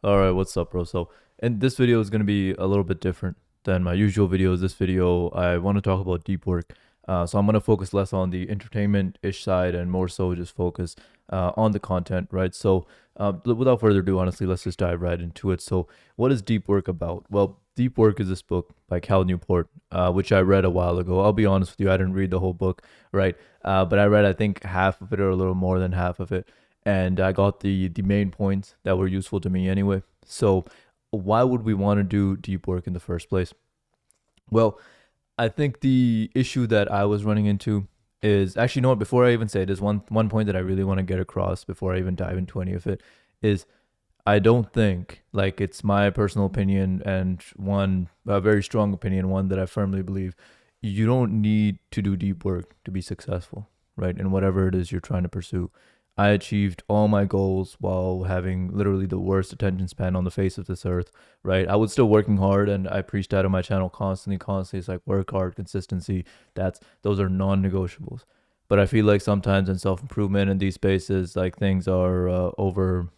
All right, what's up, bro? So, and this video is going to be a little bit different than my usual videos. This video, I want to talk about deep work. So I'm going to focus less on the entertainment-ish side and more so just focus on the content, right? So, without further ado, honestly, let's just dive right into it. So, what is deep work about? Well, Deep Work is this book by Newport, which I read a while ago. I'll be honest with you, I didn't read the whole book, right? But I read, I think, half of it or a little more than half of it, and I got the main points that were useful to me anyway. So why would we want to do deep work in the first place? Well, I think the issue that I was running into is actually, you know what, before I even say it, there's one point that I really want to get across before I even dive into any of it is I don't think, like, it's my personal opinion and one a very strong opinion, one that I firmly believe, you don't need to do deep work to be successful, right? In whatever it is you're trying to pursue. I achieved all my goals while having literally the worst attention span on the face of this earth, right? I was still working hard and I preached out on my channel constantly. It's like work hard, consistency. Those are non-negotiables. But I feel like sometimes in self-improvement in these spaces, like things are over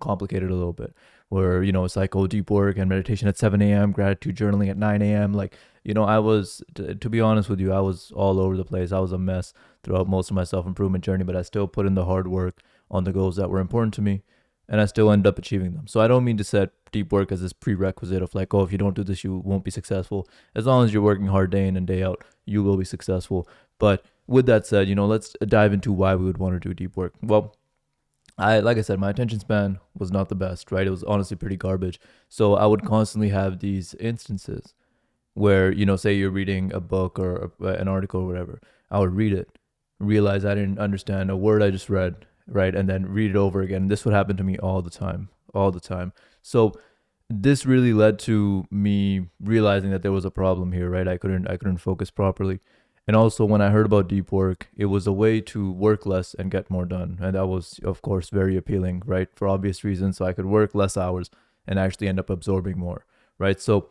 complicated a little bit. Where it's like, oh, deep work and meditation at 7 a.m., gratitude journaling at 9 a.m. Like, I was, to be honest with you, I was all over the place. I was a mess throughout most of my self-improvement journey, but I still put in the hard work on the goals that were important to me, and I still ended up achieving them. So I don't mean to set deep work as this prerequisite of like, oh, if you don't do this, you won't be successful. As long as you're working hard day in and day out, you will be successful. But with that said, let's dive into why we would want to do deep work. Well, like I said, my attention span was not the best, right? It was honestly pretty garbage. So I would constantly have these instances where, say you're reading a book or an article or whatever. I would read it, realize I didn't understand a word I just read, right? And then read it over again. This would happen to me all the time, all the time. So this really led to me realizing that there was a problem here, right? I couldn't focus properly. And also, when I heard about deep work, it was a way to work less and get more done. And that was, of course, very appealing, right? For obvious reasons. So I could work less hours and actually end up absorbing more, right? So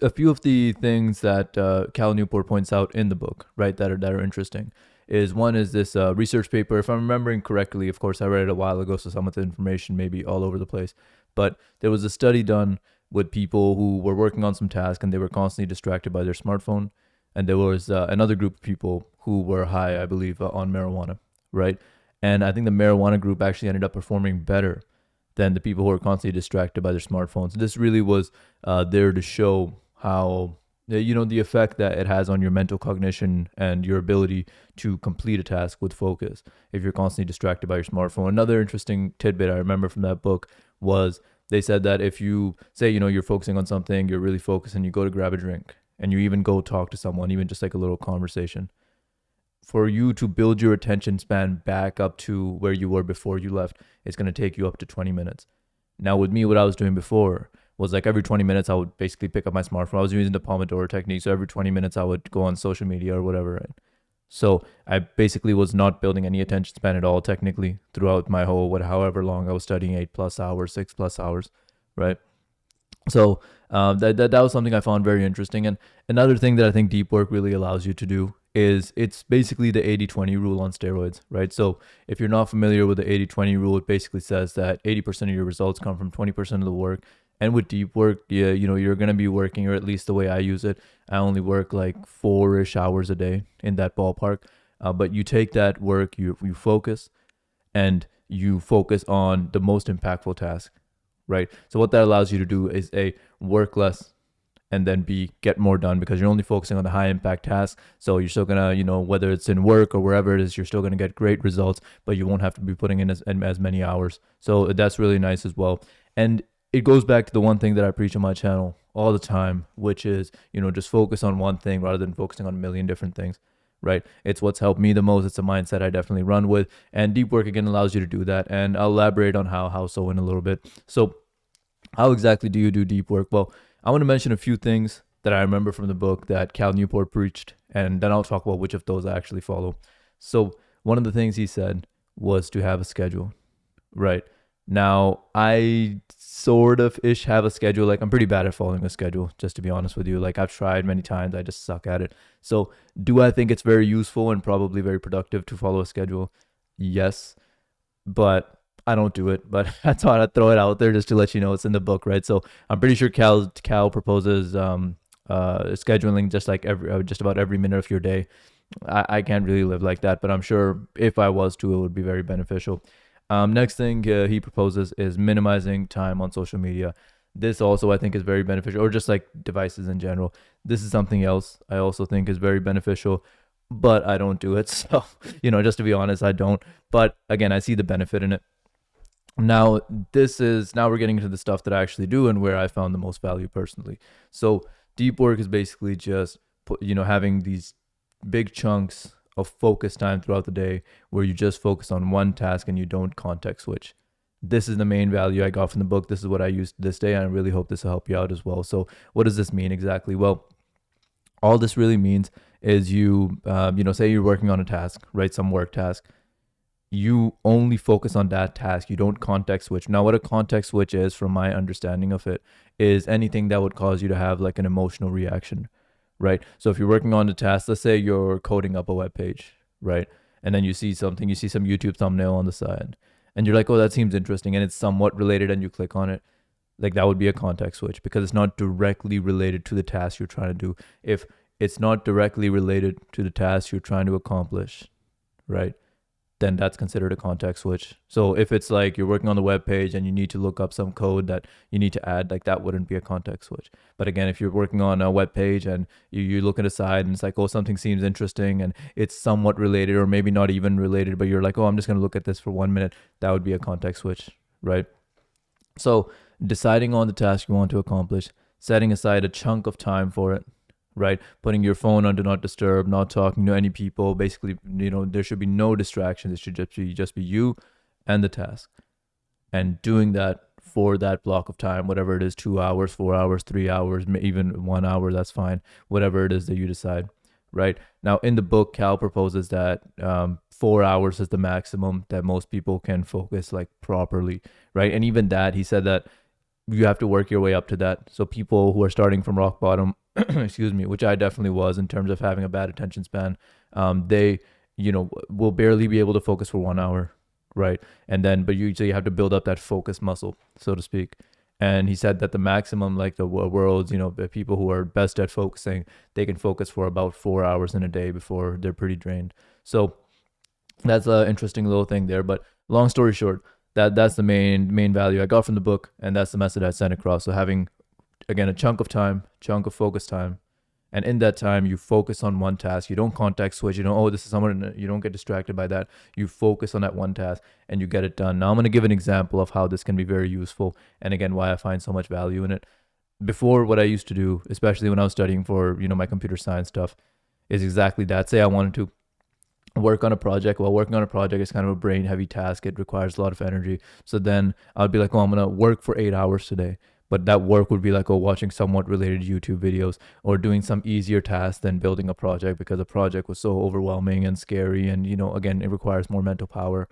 a few of the things that Cal Newport points out in the book, right, that are interesting, is one is this research paper. If I'm remembering correctly, of course, I read it a while ago, so some of the information may be all over the place. But there was a study done with people who were working on some task and they were constantly distracted by their smartphone, and there was another group of people who were high, I believe, on marijuana, right? And I think the marijuana group actually ended up performing better than the people who are constantly distracted by their smartphones. This really was there to show how the effect that it has on your mental cognition and your ability to complete a task with focus if you're constantly distracted by your smartphone. Another interesting tidbit I remember from that book was they said that if you say you're focusing on something, you're really focused, and you go to grab a drink and you even go talk to someone, even just like a little conversation, for you to build your attention span back up to where you were before you left, it's going to take you up to 20 minutes. Now, with me, what I was doing before was like every 20 minutes, I would basically pick up my smartphone. I was using the Pomodoro technique. So every 20 minutes, I would go on social media or whatever. Right? So I basically was not building any attention span at all, technically, throughout my whole, however long I was studying, 8+ hours, 6+ hours, right? So that was something I found very interesting. And another thing that I think deep work really allows you to do is it's basically the 80-20 rule on steroids, right? So if you're not familiar with the 80-20 rule, it basically says that 80% of your results come from 20% of the work. And with deep work, yeah, you're going to be working, or at least the way I use it, I only work like 4-ish hours a day, in that ballpark. But you take that work, you focus, and you focus on the most impactful task, right? So what that allows you to do is work less and then get more done, because you're only focusing on the high impact tasks. So you're still gonna, whether it's in work or wherever it is, you're still gonna get great results, but you won't have to be putting in as many hours. So that's really nice as well. And it goes back to the one thing that I preach on my channel all the time, which is, just focus on one thing rather than focusing on a million different things, right? It's what's helped me the most. It's a mindset I definitely run with. And deep work, again, allows you to do that. And I'll elaborate on how so in a little bit. So how exactly do you do deep work? Well, I want to mention a few things that I remember from the book that Cal Newport preached, and then I'll talk about which of those I actually follow. So one of the things he said was to have a schedule, right? Now, I sort of ish have a schedule. Like, I'm pretty bad at following a schedule, just to be honest with you. Like, I've tried many times. I just suck at it. So do I think it's very useful and probably very productive to follow a schedule? Yes. But I don't do it, but I thought I'd throw it out there just to let you know it's in the book, right? So I'm pretty sure Cal proposes scheduling just like just about every minute of your day. I can't really live like that, but I'm sure if I was to, it would be very beneficial. Next thing he proposes is minimizing time on social media. This also I think is very beneficial, or just like devices in general. This is something else I also think is very beneficial, but I don't do it. So, just to be honest, I don't. But again, I see the benefit in it. Now, now we're getting into the stuff that I actually do and where I found the most value personally. So, deep work is basically just having these big chunks of focus time throughout the day where you just focus on one task and you don't context switch. This is the main value I got from the book. This is what I used this day, and I really hope this will help you out as well. So, what does this mean exactly? Well, all this really means is say you're working on a task, right? Some work task. You only focus on that task. You don't context switch. Now, what a context switch is, from my understanding of it, is anything that would cause you to have like an emotional reaction, right? So if you're working on the task, let's say you're coding up a web page, right? And then you see some YouTube thumbnail on the side, and you're like, oh, that seems interesting, and it's somewhat related, and you click on it. Like, that would be a context switch because it's not directly related to the task you're trying to do. If it's not directly related to the task you're trying to accomplish, right, then that's considered a context switch. So if it's like you're working on the web page and you need to look up some code that you need to add, like, that wouldn't be a context switch. But again, if you're working on a web page and you look at a side and it's like, oh, something seems interesting and it's somewhat related, or maybe not even related, but you're like, oh, I'm just going to look at this for 1 minute, that would be a context switch, right? So deciding on the task you want to accomplish, setting aside a chunk of time for it, right? Putting your phone on do not disturb, not talking to any people. Basically, there should be no distractions. It should just be you and the task. And doing that for that block of time, whatever it is, 2 hours, 4 hours, 3 hours, even 1 hour, that's fine. Whatever it is that you decide, right? Now, in the book, Cal proposes that 4 hours is the maximum that most people can focus like properly, right? And even that, he said that you have to work your way up to that. So people who are starting from rock bottom, excuse me, which I definitely was in terms of having a bad attention span, they, will barely be able to focus for 1 hour, right? And then, but you have to build up that focus muscle, so to speak. And he said that the maximum, like the world's, the people who are best at focusing, they can focus for about 4 hours in a day before they're pretty drained. So that's an interesting little thing there. But long story short, that's the main value I got from the book, and that's the message I sent across. So having, again, a chunk of focus time, and in that time you focus on one task. You don't context switch. Oh, this is someone. You don't get distracted by that. You focus on that one task and you get it done. Now I'm going to give an example of how this can be very useful, and again, why I find so much value in it. Before, what I used to do, especially when I was studying for my computer science stuff, is exactly that. Say I wanted to work on a project. Well, working on a project is kind of a brain heavy task. It requires a lot of energy. So then I'd be like, oh, I'm going to work for 8 hours today. But that work would be like, oh, watching somewhat related YouTube videos or doing some easier task than building a project, because a project was so overwhelming and scary. And, again, it requires more mental power.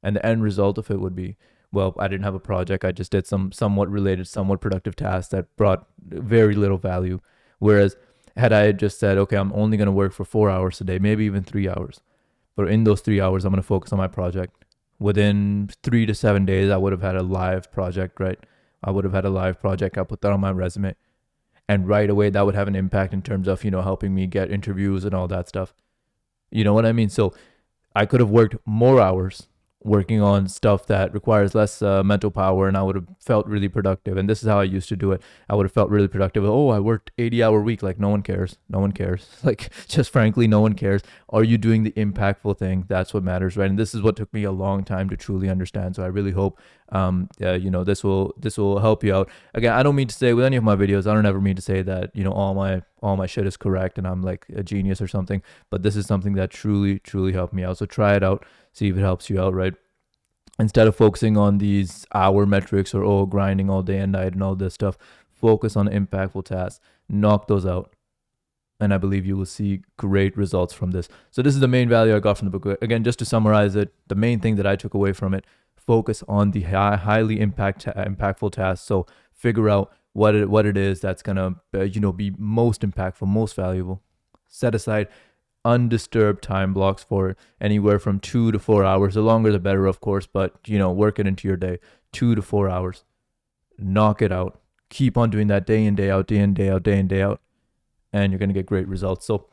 And the end result of it would be, well, I didn't have a project. I just did some somewhat related, somewhat productive tasks that brought very little value. Whereas had I just said, okay, I'm only going to work for 4 hours a day, maybe even 3 hours, but in those 3 hours, I'm going to focus on my project. Within 3 to 7 days, I would have had a live project, right? I would have had a live project. I put that on my resume. And right away, that would have an impact in terms of, helping me get interviews and all that stuff. You know what I mean? So I could have worked more hours working on stuff that requires less mental power, and I would have felt really productive. And this is how I used to do it. I would have felt really productive. Oh, I worked 80-hour week. Like, no one cares. No one cares. Like, just frankly, no one cares. Are you doing the impactful thing? That's what matters, right? And this is what took me a long time to truly understand. So I really hope this will help you out. Again, I don't mean to say with any of my videos, I don't ever mean to say that all my shit is correct and I'm like a genius or something, but this is something that truly helped me out. So try it out, see if it helps you out, right? Instead of focusing on these hour metrics or grinding all day and night and all this stuff, focus on impactful tasks, knock those out, and I believe you will see great results from this. So this is the main value I got from the book. Again, just to summarize it, the main thing that I took away from it: focus on the highly impactful tasks. So figure out what it is that's gonna be most impactful, most valuable. Set aside undisturbed time blocks for it, anywhere from 2 to 4 hours. The longer the better, of course, but work it into your day. 2 to 4 hours. Knock it out. Keep on doing that day in, day out, day in, day out, day in, day out, and you're gonna get great results. So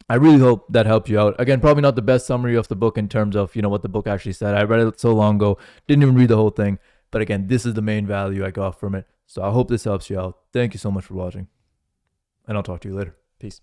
I really hope that helped you out. Again, probably not the best summary of the book in terms of what the book actually said. I read it so long ago, didn't even read the whole thing. But again, this is the main value I got from it. So I hope this helps you out. Thank you so much for watching, and I'll talk to you later. Peace.